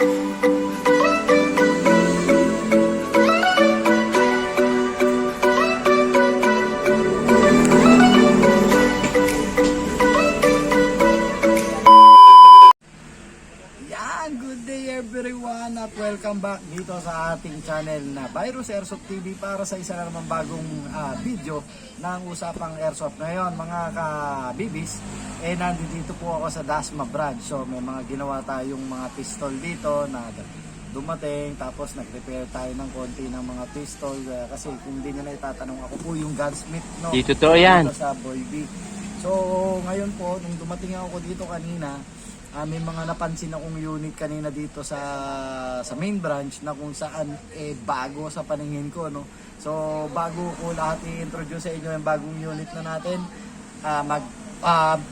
Good day everyone at welcome back dito sa ating channel na Virus Airsoft TV para sa isa na naman bagong video ng usapang airsoft. Ngayon mga kabibis, nandito po ako sa Dasma branch. So may mga ginawa tayong mga pistol dito na dumating, tapos nag-repair tayo ng konti ng mga pistol kasi kung hindi nyo na itatanong, ako po yung gunsmith, no? Dito to yan. Dito sa Boy B. So ngayon po, nung dumating ako dito kanina, may mga napansin akong unit kanina dito sa main branch na kung saan bago sa paningin ko, no. So bago ko lahat i-introduce sa inyo yung bagong unit na natin,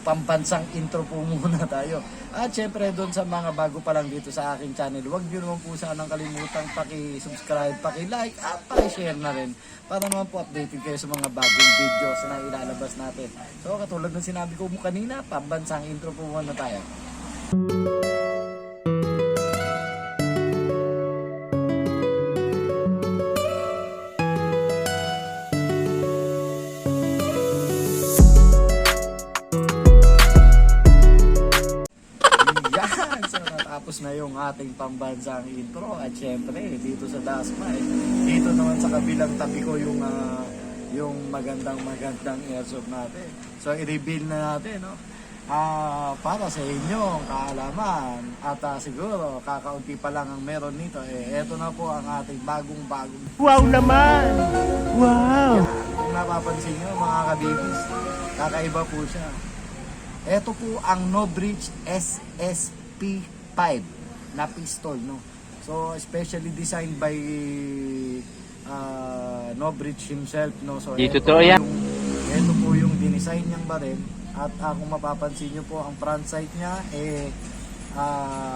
pambansang intro po muna tayo. At syempre doon sa mga bago pa lang dito sa aking channel, huwag nyo naman po sanang kalimutang paki-subscribe, paki-like at paki-share na rin para naman po updated kayo sa mga bagong videos na ilalabas natin. So katulad ng sinabi ko mo kanina, pambansang intro po muna tayo. Tapos na yung ating pambansang intro at syempre dito sa Dasma dito naman sa kabilang tabi ko yung magandang airsoft natin. So i-reveal na natin, no? Para sa inyong kaalaman at siguro kakaunti pa lang ang meron nito, eto na po ang ating bagong wow naman! Wow! Kung napapansin nyo mga kabibis, kakaiba po siya. Eto po ang No Bridge SSP5 na pistol, no? So especially designed by No Bridge himself, no? So dito to yan. Ito po yung dinesign niyang baril. At kung mapapansin nyo po, ang front sight niya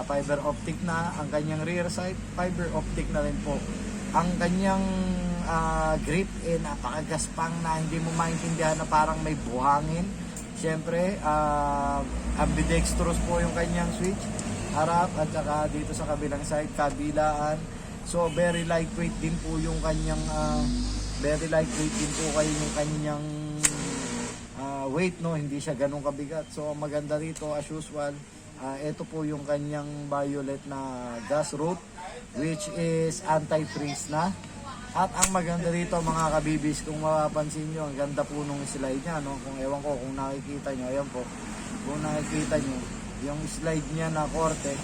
fiber optic na, ang kanyang rear sight fiber optic na rin po. Ang kanyang grip napakagaspang na hindi mo maintindihan na parang may buhangin. Siyempre ambidextrous po yung kanyang switch, harap at saka dito sa kabilang side, kabilaan. So very lightweight din po yung kanyang weight, no, hindi siya ganun kabigat. So maganda rito as usual, ito po yung kanyang violet na gas rope which is anti-freeze na. At ang maganda rito mga kabibis, kung mapapansin nyo, ang ganda po nung slide nya, no? Kung ewan ko kung nakikita nyo, ayan po, kung nakikita nyo yung slide nya na korte,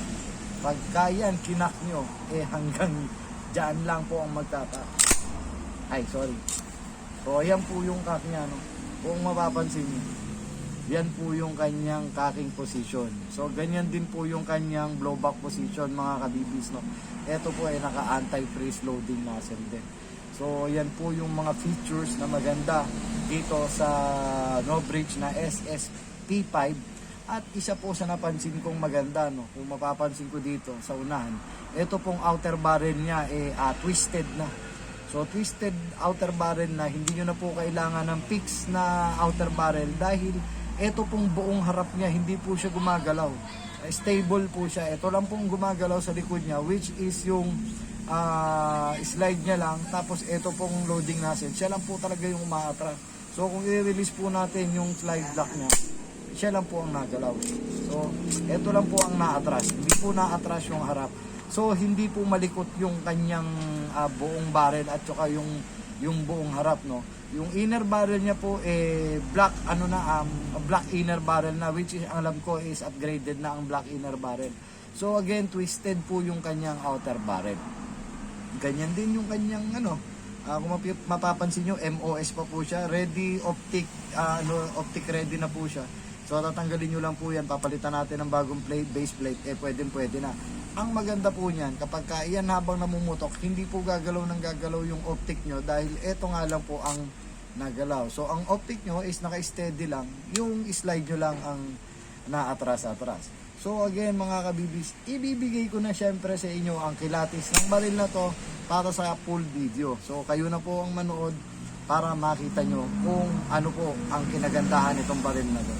pagka yan kinak nyo, hanggang dyan lang po ang magtata. Ay sorry. So ayan po yung kak nya, no? Kung mapapansin niyo, yan po yung kanyang cocking position. So ganyan din po yung kanyang blowback position mga kabibis, no. Ito po ay naka anti-freeze loading nozzle din. So yan po yung mga features na maganda dito sa No Bridge na SSP5. At isa po sa napansin kong maganda, no, kung mapapansin ko dito sa unahan, ito pong outer barrel niya twisted na. So twisted outer barrel na, hindi nyo na po kailangan ng fix na outer barrel dahil ito pong buong harap niya hindi po siya gumagalaw. Stable po siya. Ito lang pong gumagalaw sa likod niya, which is yung slide niya lang, tapos ito pong loading nozzle. Siya lang po talaga yung umaatras. So kung i-release po natin yung slide lock niya, siya lang po ang nagalaw. So ito lang po ang naatras. Hindi po naatras yung harap. So hindi po malikot yung kanyang buong barrel at saka yung buong harap, no. Yung inner barrel niya po black black inner barrel na, which is alam ko is upgraded na ang black inner barrel. So again, twisted po yung kanyang outer barrel. Ganyan din yung kanyang kung mapapansin niyo, MOS pa po siya, ready optic optic ready na po siya. So tatanggalin niyo lang po yan, papalitan natin ng bagong plate, base plate, pwede na. Ang maganda po niyan, kapag iyan habang namumutok, hindi po gagalaw yung optic nyo dahil ito nga lang po ang nagalaw. So ang optic nyo is naka-steady lang, yung slide nyo lang ang naatras-atras. So again mga kabibis, ibibigay ko na syempre sa inyo ang kilatis ng baril na to para sa full video. So kayo na po ang manood para makita nyo kung ano po ang kinagandahan nitong baril na to.